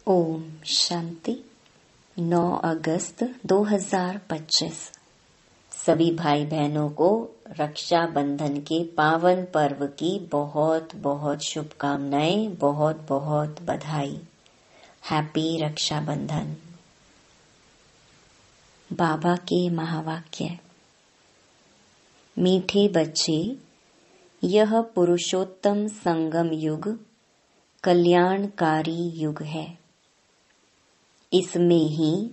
ओम शांति। 9 अगस्त 2025 सभी भाई बहनों को रक्षा बंधन के पावन पर्व की बहुत बहुत शुभकामनाएं, बहुत बहुत बधाई। हैप्पी रक्षा बंधन। बाबा के महावाक्य। मीठे बच्चे, यह पुरुषोत्तम संगम युग कल्याणकारी युग है। इसमें ही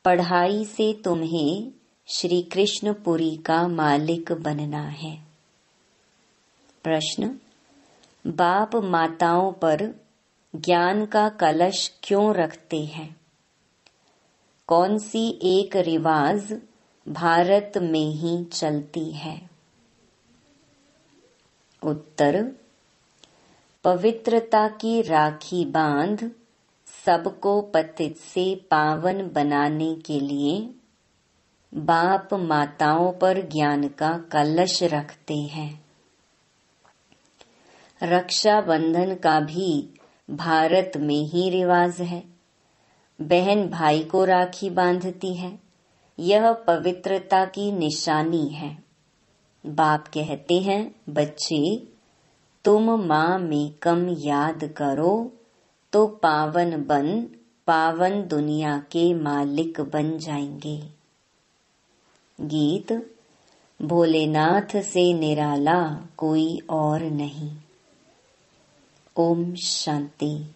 पढ़ाई से तुम्हें श्री कृष्णपुरी का मालिक बनना है। प्रश्न: बाप माताओं पर ज्ञान का कलश क्यों रखते हैं? कौन सी एक रिवाज भारत में ही चलती है? उत्तर: पवित्रता की राखी बांध सबको पतित से पावन बनाने के लिए बाप माताओं पर ज्ञान का कलश रखते हैं। रक्षा बंधन का भी भारत में ही रिवाज है। बहन भाई को राखी बांधती है। यह पवित्रता की निशानी है। बाप कहते हैं, बच्चे तुम माँ में कम याद करो तो पावन दुनिया के मालिक बन जाएंगे। गीत। भोलेनाथ से निराला कोई और नहीं। ओम शांति।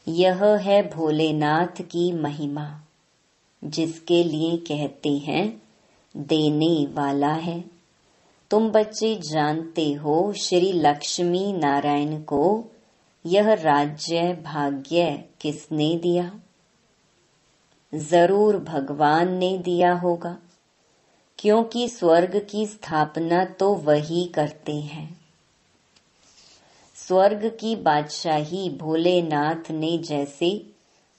यह है भोलेनाथ की महिमा, जिसके लिए कहते हैं देने वाला है। तुम बच्चे जानते हो श्री लक्ष्मी नारायण को यह राज्य भाग्य किसने दिया? जरूर भगवान ने दिया होगा, क्योंकि स्वर्ग की स्थापना तो वही करते हैं। स्वर्ग की बादशाही भोलेनाथ ने जैसे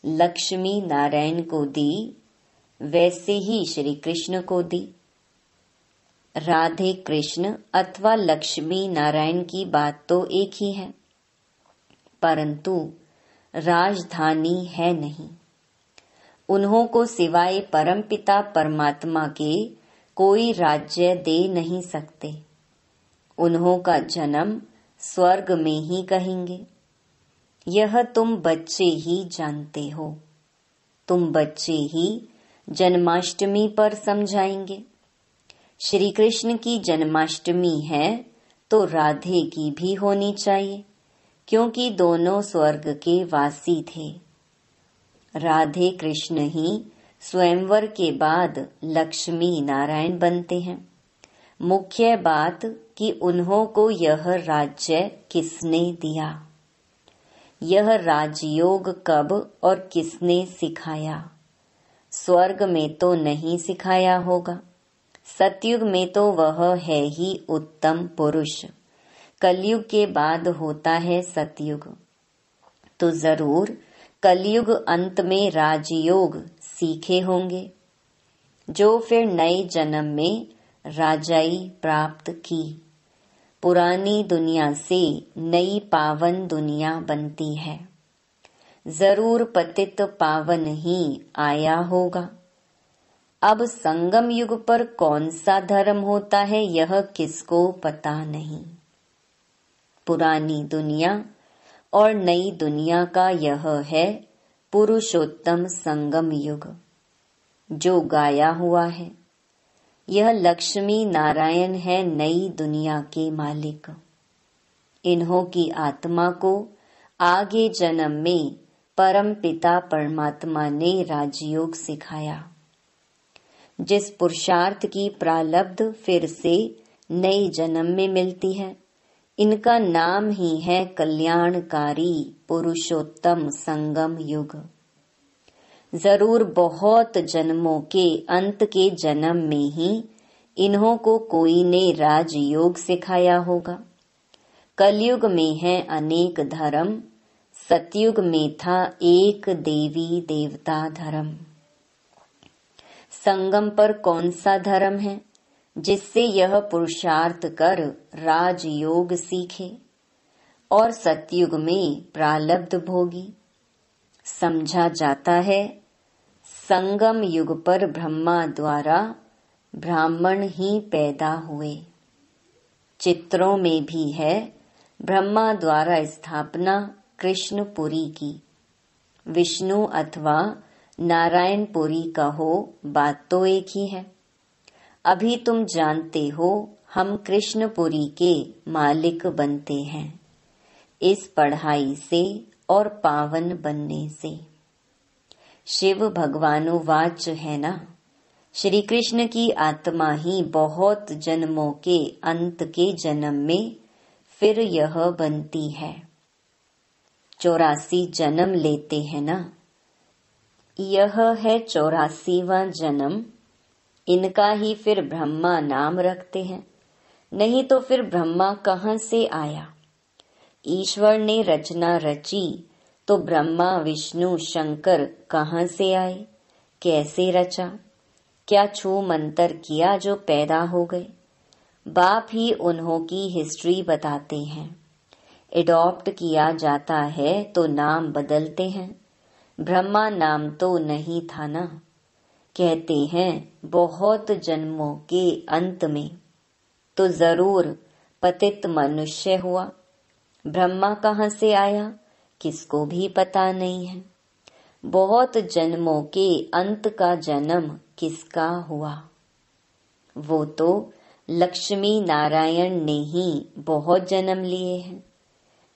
लक्ष्मी नारायण को दी, वैसे ही श्री कृष्ण को दी। राधे कृष्ण अथवा लक्ष्मी नारायण की बात तो एक ही है, परंतु राजधानी है नहीं। उन्हों को सिवाय परमपिता परमात्मा के कोई राज्य दे नहीं सकते। उन्हों का जन्म स्वर्ग में ही कहेंगे। यह तुम बच्चे ही जानते हो। तुम बच्चे ही जन्माष्टमी पर समझाएंगे। श्री कृष्ण की जन्माष्टमी है तो राधे की भी होनी चाहिए, क्योंकि दोनों स्वर्ग के वासी थे। राधे कृष्ण ही स्वयंवर के बाद लक्ष्मी नारायण बनते हैं। मुख्य बात कि उन्हों को यह राज्य किसने दिया, यह राजयोग कब और किसने सिखाया? स्वर्ग में तो नहीं सिखाया होगा। सतयुग में तो वह है ही उत्तम पुरुष। कलयुग के बाद होता है सतयुग। तो जरूर कलयुग अंत में राजयोग सीखे होंगे, जो फिर नए जन्म में राजाई प्राप्त की। पुरानी दुनिया से नई पावन दुनिया बनती है। जरूर पतित पावन ही आया होगा। अब संगम युग पर कौन सा धर्म होता है, यह किसको पता नहीं। पुरानी दुनिया और नई दुनिया का यह है पुरुषोत्तम संगम युग, जो गाया हुआ है। यह लक्ष्मी नारायण है नई दुनिया के मालिक। इन्हों की आत्मा को आगे जन्म में परम पिता परमात्मा ने राजयोग सिखाया। जिस पुरुषार्थ की प्रालब्ध फिर से नए जन्म में मिलती है, इनका नाम ही है कल्याणकारी पुरुषोत्तम संगम युग। जरूर बहुत जन्मों के अंत के जन्म में ही इन्हों को कोई ने राजयोग सिखाया होगा। कलयुग में है अनेक धर्म, सतयुग में था एक देवी देवता धर्म। संगम पर कौन सा धर्म है जिससे यह पुरुषार्थ कर राजयोग सीखे और सतयुग में प्रालब्ध भोगी? समझा जाता है संगम युग पर ब्रह्मा द्वारा ब्राह्मण ही पैदा हुए। चित्रों में भी है ब्रह्मा द्वारा स्थापना कृष्णपुरी की। विष्णु अथवा नारायणपुरी कहो, बात तो एक ही है। अभी तुम जानते हो हम कृष्णपुरी के मालिक बनते हैं इस पढ़ाई से और पावन बनने से। शिव भगवानुवाच है ना, श्री कृष्ण की आत्मा ही बहुत जन्मों के अंत के जन्म में फिर यह बनती है। 84 जन्म लेते हैं ना, यह है 84वां जन्म। इनका ही फिर ब्रह्मा नाम रखते हैं। नहीं तो फिर ब्रह्मा कहाँ से आया? ईश्वर ने रचना रची तो ब्रह्मा विष्णु शंकर कहाँ से आए? कैसे रचा? क्या छू मंतर किया जो पैदा हो गए? बाप ही उन्हों की हिस्ट्री बताते हैं। एडॉप्ट किया जाता है तो नाम बदलते हैं। ब्रह्मा नाम तो नहीं था ना। कहते हैं बहुत जन्मों के अंत में तो जरूर पतित मनुष्य हुआ। ब्रह्मा कहाँ से आया किसको भी पता नहीं है। बहुत जन्मों के अंत का जन्म किसका हुआ? वो तो लक्ष्मी नारायण ने ही बहुत जन्म लिए हैं।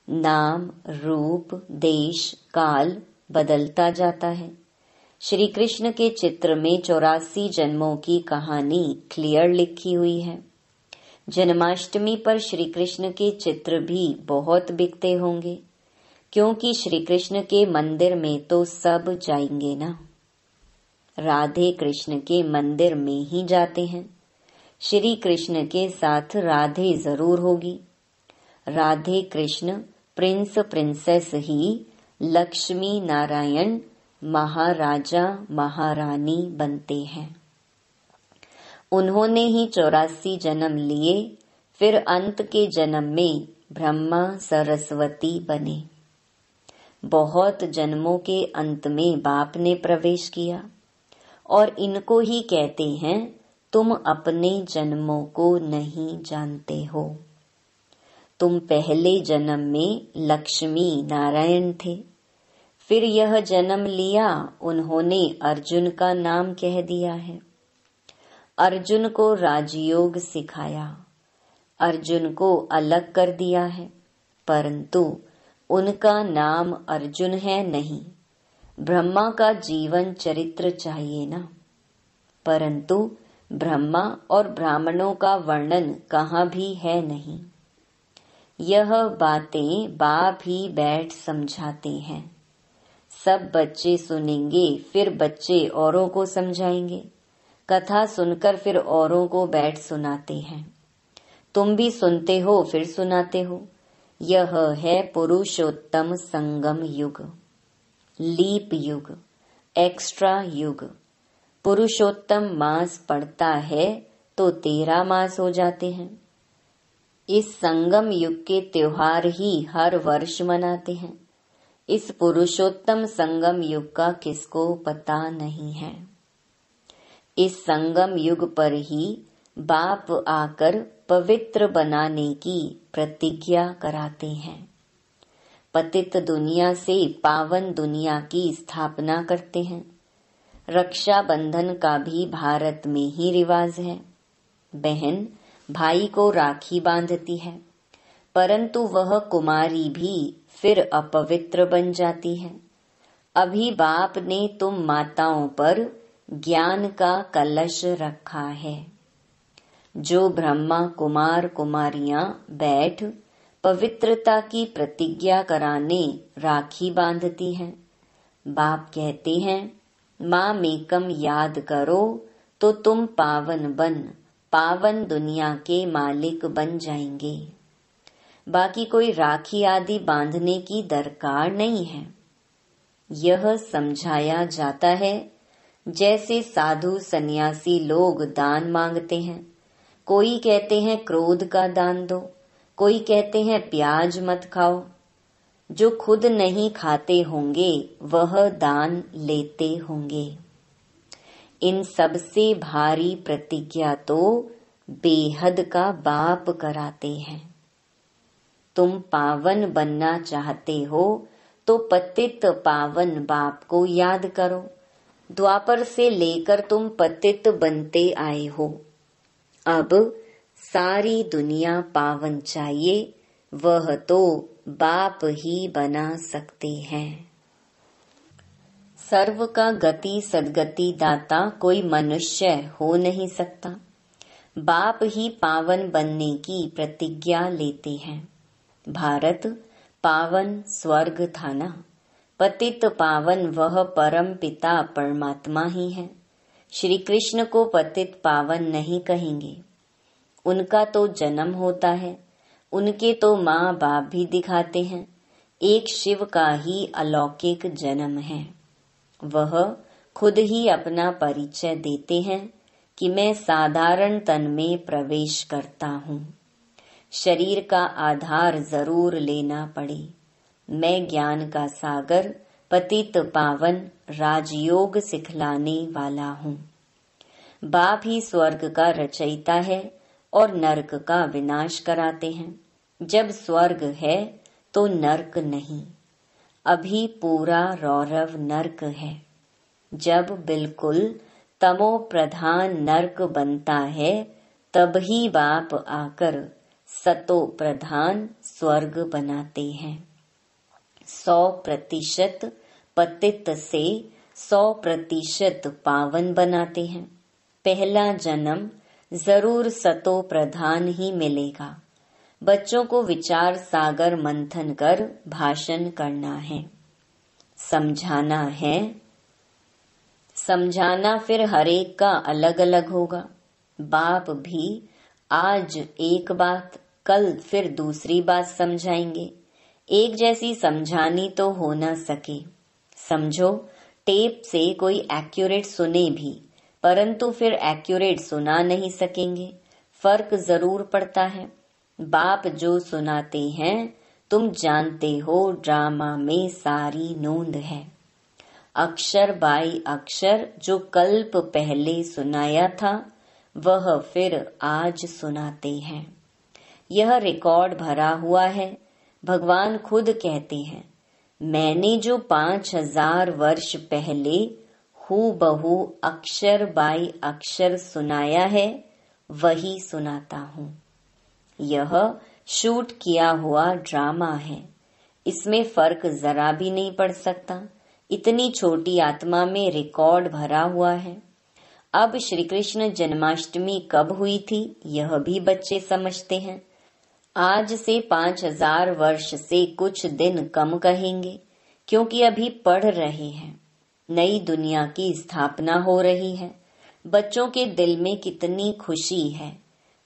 नाम रूप देश काल बदलता जाता है। श्री कृष्ण के चित्र में 84 जन्मों की कहानी क्लियर लिखी हुई है। जन्माष्टमी पर श्री कृष्ण के चित्र भी बहुत बिकते होंगे, क्योंकि श्री कृष्ण के मंदिर में तो सब जाएंगे ना। राधे कृष्ण के मंदिर में ही जाते हैं। श्री कृष्ण के साथ राधे जरूर होगी। राधे कृष्ण प्रिंस प्रिंसेस ही लक्ष्मी नारायण महाराजा महारानी बनते हैं। उन्होंने ही 84 जन्म लिए, फिर अंत के जन्म में ब्रह्मा सरस्वती बने। बहुत जन्मों के अंत में बाप ने प्रवेश किया और इनको ही कहते हैं तुम अपने जन्मों को नहीं जानते हो। तुम पहले जन्म में लक्ष्मी नारायण थे, फिर यह जन्म लिया उन्होंने अर्जुन का नाम कह दिया है। अर्जुन को राजयोग सिखाया, अर्जुन को अलग कर दिया है, परंतु उनका नाम अर्जुन है नहीं। ब्रह्मा का जीवन चरित्र चाहिए ना, परंतु ब्रह्मा और ब्राह्मणों का वर्णन कहाँ भी है नहीं। यह बातें बाप ही बैठ समझाते हैं। सब बच्चे सुनेंगे, फिर बच्चे औरों को समझाएंगे। कथा सुनकर फिर औरों को बैठ सुनाते हैं। तुम भी सुनते हो फिर सुनाते हो। यह है पुरुषोत्तम संगम युग, लीप युग, एक्स्ट्रा युग। पुरुषोत्तम मास पड़ता है तो 13 मास हो जाते हैं। इस संगम युग के त्योहार ही हर वर्ष मनाते हैं। इस पुरुषोत्तम संगम युग का किसको पता नहीं है। इस संगम युग पर ही बाप आकर पवित्र बनाने की प्रतिज्ञा कराते हैं। पतित दुनिया से पावन दुनिया की स्थापना करते हैं। रक्षा बंधन का भी भारत में ही रिवाज है। बहन भाई को राखी बांधती है, परंतु वह कुमारी भी फिर अपवित्र बन जाती है। अभी बाप ने तुम माताओं पर ज्ञान का कलश रखा है। जो ब्रह्मा कुमार कुमारियां बैठ पवित्रता की प्रतिज्ञा कराने राखी बांधती हैं। बाप कहते हैं माँ मेकम याद करो तो तुम पावन बन पावन दुनिया के मालिक बन जाएंगे। बाकी कोई राखी आदि बांधने की दरकार नहीं है। यह समझाया जाता है जैसे साधु सन्यासी लोग दान मांगते हैं। कोई कहते हैं क्रोध का दान दो, कोई कहते हैं प्याज मत खाओ। जो खुद नहीं खाते होंगे वह दान लेते होंगे। इन सबसे भारी प्रतिज्ञा तो बेहद का बाप कराते हैं। तुम पावन बनना चाहते हो तो पतित पावन बाप को याद करो। द्वापर से लेकर तुम पतित बनते आए हो। अब सारी दुनिया पावन चाहिए, वह तो बाप ही बना सकते हैं। सर्व का गति सद्गति दाता कोई मनुष्य हो नहीं सकता। बाप ही पावन बनने की प्रतिज्ञा लेते हैं। भारत पावन स्वर्ग था ना, पतित पावन वह परम पिता परमात्मा ही है। श्री कृष्ण को पतित पावन नहीं कहेंगे। उनका तो जन्म होता है, उनके तो माँ बाप भी दिखाते हैं। एक शिव का ही अलौकिक जन्म है। वह खुद ही अपना परिचय देते हैं कि मैं साधारण तन में प्रवेश करता हूँ। शरीर का आधार जरूर लेना पड़े। मैं ज्ञान का सागर पतित पावन राजयोग सिखलाने वाला हूँ। बाप ही स्वर्ग का रचयिता है और नरक का विनाश कराते हैं। जब स्वर्ग है तो नरक नहीं। अभी पूरा रौरव नरक है। जब बिल्कुल तमो प्रधान नरक बनता है तब ही बाप आकर सतो प्रधान स्वर्ग बनाते हैं। 100% पतित से 100% पावन बनाते हैं। पहला जन्म जरूर सतो प्रधान ही मिलेगा। बच्चों को विचार सागर मंथन कर भाषण करना है, समझाना है। समझाना फिर हरेक का अलग अलग होगा। बाप भी आज एक बात कल फिर दूसरी बात समझाएंगे। एक जैसी समझानी तो हो न सके। समझो, टेप से कोई एक्यूरेट सुने भी, परंतु फिर एक्यूरेट सुना नहीं सकेंगे। फर्क जरूर पड़ता है। बाप जो सुनाते हैं तुम जानते हो, ड्रामा में सारी नोंद है। अक्षर बाई अक्षर जो कल्प पहले सुनाया था वह फिर आज सुनाते हैं। यह रिकॉर्ड भरा हुआ है। भगवान खुद कहते हैं, मैंने जो 5000 वर्ष पहले हूबहू अक्षर बाई अक्षर सुनाया है वही सुनाता हूँ। यह शूट किया हुआ ड्रामा है। इसमें फर्क जरा भी नहीं पड़ सकता। इतनी छोटी आत्मा में रिकॉर्ड भरा हुआ है। अब श्री कृष्ण जन्माष्टमी कब हुई थी यह भी बच्चे समझते हैं। आज से 5000 वर्ष से कुछ दिन कम कहेंगे, क्योंकि अभी पढ़ रहे हैं। नई दुनिया की स्थापना हो रही है। बच्चों के दिल में कितनी खुशी है।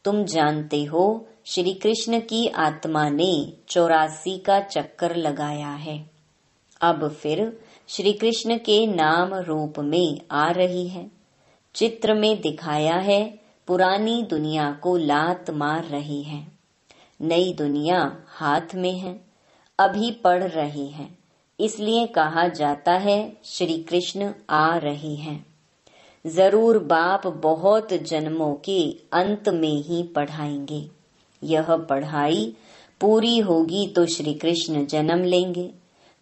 तुम जानते हो, श्री कृष्ण की आत्मा ने 84 का चक्कर लगाया है। अब फिर श्री कृष्ण के नाम रूप में आ रही है। चित्र में दिखाया है, पुरानी दुनिया को लात मार रही है। नई दुनिया हाथ में है। अभी पढ़ रहे हैं, इसलिए कहा जाता है श्री कृष्ण आ रहे हैं। जरूर बाप बहुत जन्मों के अंत में ही पढ़ाएंगे। यह पढ़ाई पूरी होगी तो श्री कृष्ण जन्म लेंगे।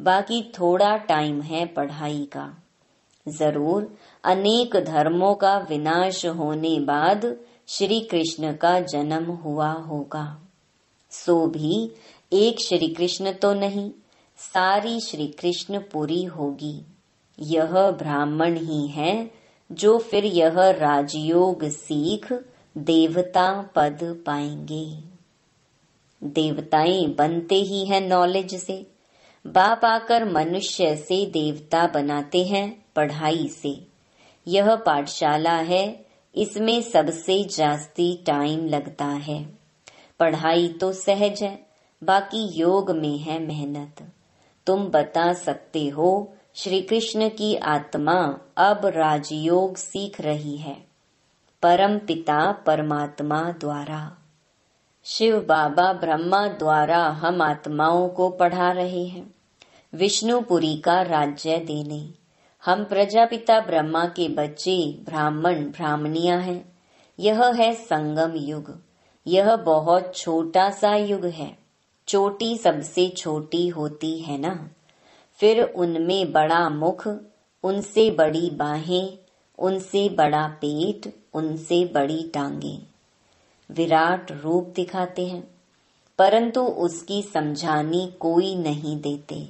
बाकी थोड़ा टाइम है पढ़ाई का। जरूर अनेक धर्मों का विनाश होने बाद श्री कृष्ण का जन्म हुआ होगा। सो भी एक श्री कृष्ण तो नहीं, सारी श्री कृष्ण पुरी होगी। यह ब्राह्मण ही है जो फिर यह राजयोग सीख देवता पद पाएंगे। देवताएं बनते ही हैं नॉलेज से। बाप आकर मनुष्य से देवता बनाते हैं पढ़ाई से। यह पाठशाला है, इसमें सबसे जास्ती टाइम लगता है। पढ़ाई तो सहज है, बाकी योग में है मेहनत। तुम बता सकते हो, श्री कृष्ण की आत्मा अब राजयोग सीख रही है, परम पिता परमात्मा द्वारा। शिव बाबा ब्रह्मा द्वारा हम आत्माओं को पढ़ा रहे हैं विष्णुपुरी का राज्य देने। हम प्रजापिता ब्रह्मा के बच्चे ब्राह्मण ब्राह्मणियां हैं। यह है संगम युग। यह बहुत छोटा सा युग है। चोटी सबसे छोटी होती है ना। फिर उनमें बड़ा मुख, उनसे बड़ी बाहें, उनसे बड़ा पेट, उनसे बड़ी टांगे, विराट रूप दिखाते हैं, परंतु उसकी समझानी कोई नहीं देते।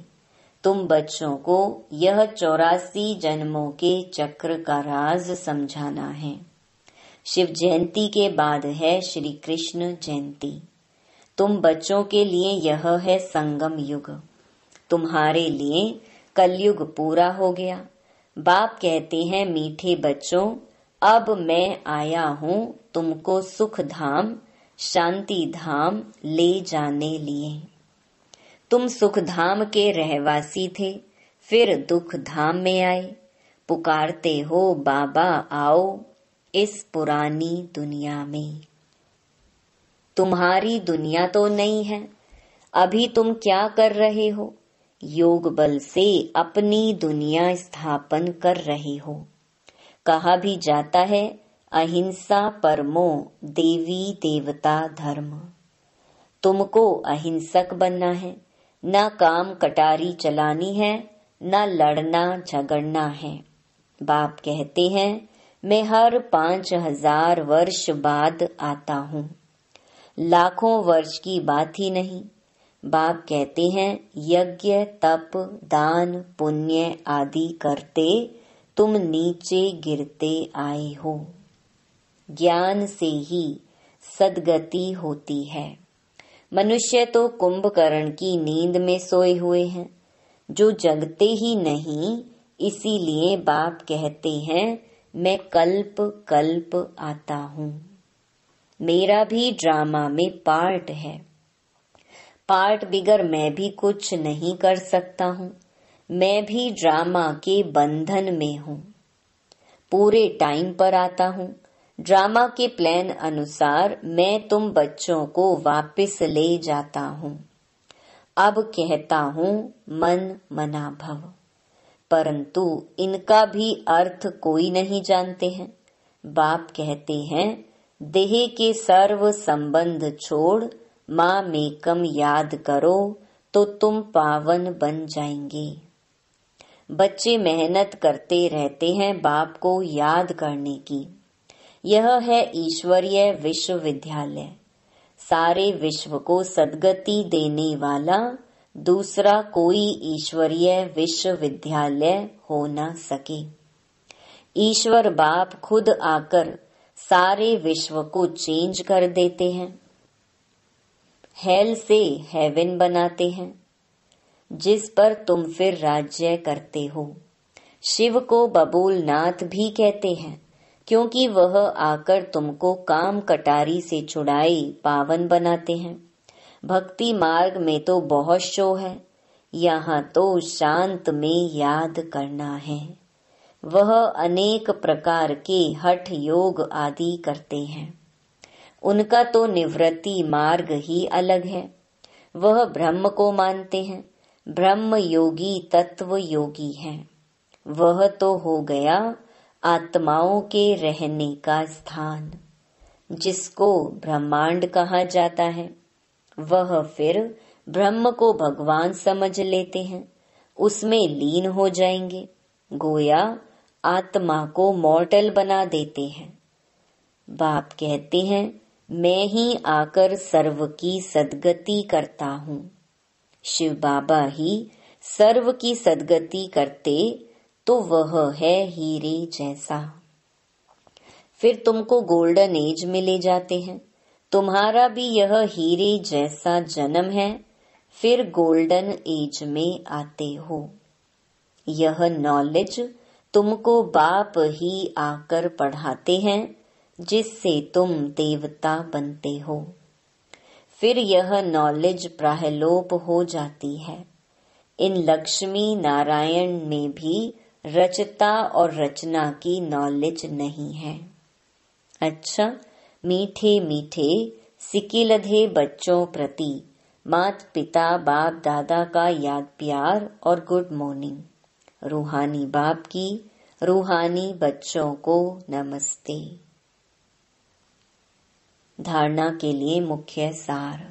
तुम बच्चों को यह 84 जन्मों के चक्र का राज समझाना है। शिव जयंती के बाद है श्री कृष्ण जयंती। तुम बच्चों के लिए यह है संगम युग। तुम्हारे लिए कलयुग पूरा हो गया। बाप कहते हैं, मीठे बच्चों, अब मैं आया हूँ तुमको सुख धाम, शांति धाम ले जाने लिए। तुम सुख धाम के रहवासी थे, फिर दुख धाम में आए। पुकारते हो बाबा आओ इस पुरानी दुनिया में। तुम्हारी दुनिया तो नहीं है। अभी तुम क्या कर रहे हो? योग बल से अपनी दुनिया स्थापन कर रहे हो। कहा भी जाता है, अहिंसा परमो देवी देवता धर्म। तुमको अहिंसक बनना है। न काम कटारी चलानी है, न लड़ना झगड़ना है। बाप कहते हैं, मैं हर 5000 वर्ष बाद आता हूँ। लाखों वर्ष की बात ही नहीं। बाप कहते हैं, यज्ञ तप दान पुण्य आदि करते तुम नीचे गिरते आए हो। ज्ञान से ही सद्गति होती है। मनुष्य तो कुंभकर्ण की नींद में सोए हुए हैं, जो जगते ही नहीं। इसीलिए बाप कहते हैं, मैं कल्प कल्प आता हूँ। मेरा भी ड्रामा में पार्ट है। पार्ट बिगर मैं भी कुछ नहीं कर सकता हूँ। मैं भी ड्रामा के बंधन में हूँ। पूरे टाइम पर आता हूँ। ड्रामा के प्लान अनुसार मैं तुम बच्चों को वापस ले जाता हूँ। अब कहता हूँ मन मना भव, परंतु इनका भी अर्थ कोई नहीं जानते हैं। बाप कहते हैं, देह के सर्व संबंध छोड़ माँ मेकम याद करो तो तुम पावन बन जाएंगे। बच्चे मेहनत करते रहते हैं बाप को याद करने की। यह है ईश्वरीय विश्वविद्यालय। सारे विश्व को सद्गति देने वाला दूसरा कोई ईश्वरीय विश्वविद्यालय हो न सके। ईश्वर बाप खुद आकर सारे विश्व को चेंज कर देते हैं। हेल से हेवन बनाते हैं, जिस पर तुम फिर राज्य करते हो। शिव को बबूलनाथ भी कहते हैं, क्योंकि वह आकर तुमको काम कटारी से छुड़ाई पावन बनाते हैं। भक्ति मार्ग में तो बहुत शो है, यहाँ तो शांत में याद करना है। वह अनेक प्रकार के हठ योग आदि करते हैं। उनका तो निवृत्ति मार्ग ही अलग है। वह ब्रह्म को मानते हैं। ब्रह्म योगी तत्व योगी हैं। वह तो हो गया आत्माओं के रहने का स्थान, जिसको ब्रह्मांड कहा जाता है। वह फिर ब्रह्म को भगवान समझ लेते हैं, उसमें लीन हो जाएंगे। गोया आत्मा को मॉर्टल बना देते हैं। बाप कहते हैं, मैं ही आकर सर्व की सद्गति करता हूँ। शिव बाबा ही सर्व की सद्गति करते तो वह है हीरे जैसा। फिर तुमको गोल्डन एज में ले जाते हैं। तुम्हारा भी यह हीरे जैसा जन्म है, फिर गोल्डन एज में आते हो। यह नॉलेज तुमको बाप ही आकर पढ़ाते हैं, जिससे तुम देवता बनते हो। फिर यह नॉलेज प्रायलोप हो जाती है। इन लक्ष्मी नारायण में भी रचता और रचना की नॉलेज नहीं है। अच्छा, मीठे मीठे सिकिलधे बच्चों प्रति माता पिता बाप दादा का याद प्यार और गुड मॉर्निंग। रूहानी बाप की रूहानी बच्चों को नमस्ते। धारणा के लिए मुख्य सार।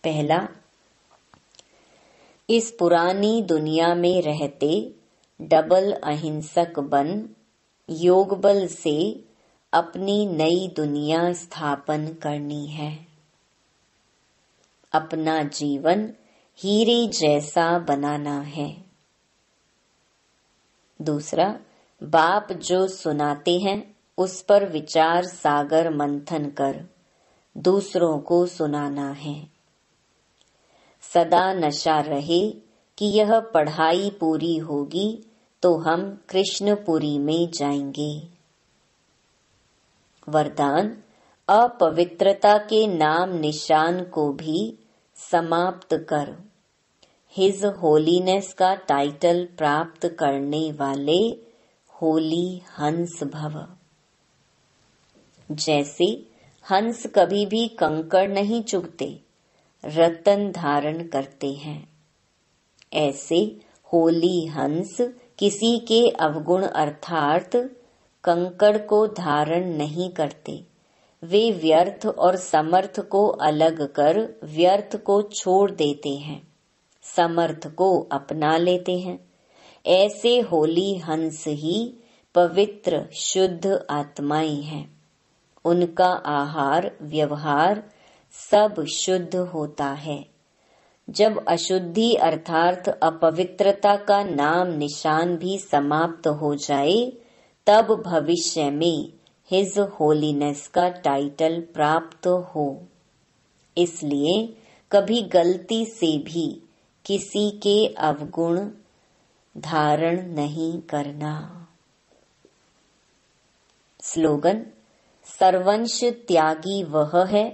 पहला, इस पुरानी दुनिया में रहते डबल अहिंसक बन योग बल से अपनी नई दुनिया स्थापन करनी है। अपना जीवन हीरे जैसा बनाना है। दूसरा, बाप जो सुनाते हैं उस पर विचार सागर मंथन कर दूसरों को सुनाना है। सदा नशा रहे कि यह पढ़ाई पूरी होगी तो हम कृष्णपुरी में जाएंगे। वरदान, अपवित्रता के नाम निशान को भी समाप्त कर हिज होलीनेस का टाइटल प्राप्त करने वाले होली हंस भव। जैसे हंस कभी भी कंकड़ नहीं चुगते, रतन धारण करते हैं, ऐसे होली हंस किसी के अवगुण अर्थात कंकड़ को धारण नहीं करते। वे व्यर्थ और समर्थ को अलग कर व्यर्थ को छोड़ देते हैं, समर्थ को अपना लेते हैं। ऐसे होली हंस ही पवित्र शुद्ध आत्माएं हैं। उनका आहार व्यवहार सब शुद्ध होता है। जब अशुद्धि अर्थात अपवित्रता का नाम निशान भी समाप्त हो जाए तब भविष्य में हिज होलीनेस का टाइटल प्राप्त हो। इसलिए कभी गलती से भी किसी के अवगुण धारण नहीं करना। स्लोगन, सर्वंश त्यागी वह है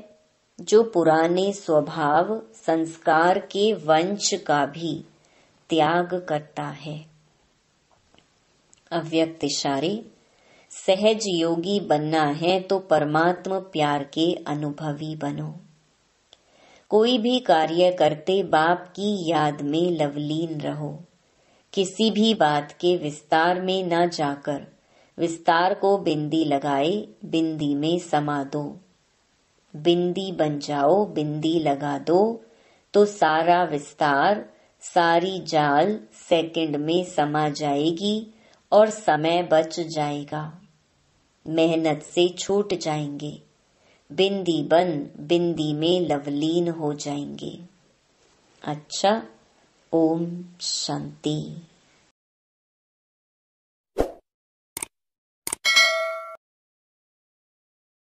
जो पुराने स्वभाव संस्कार के वंश का भी त्याग करता है। अव्यक्त इशारे, सहज योगी बनना है तो परमात्मा प्यार के अनुभवी बनो। कोई भी कार्य करते बाप की याद में लवलीन रहो। किसी भी बात के विस्तार में न जाकर विस्तार को बिंदी लगाए बिंदी में समा दो। बिंदी बन जाओ, बिंदी लगा दो तो सारा विस्तार सारी जाल सेकंड में समा जाएगी और समय बच जाएगा। मेहनत से छूट जाएंगे। बिंदी बन बिंदी में लवलीन हो जाएंगे। अच्छा, ओम शांति।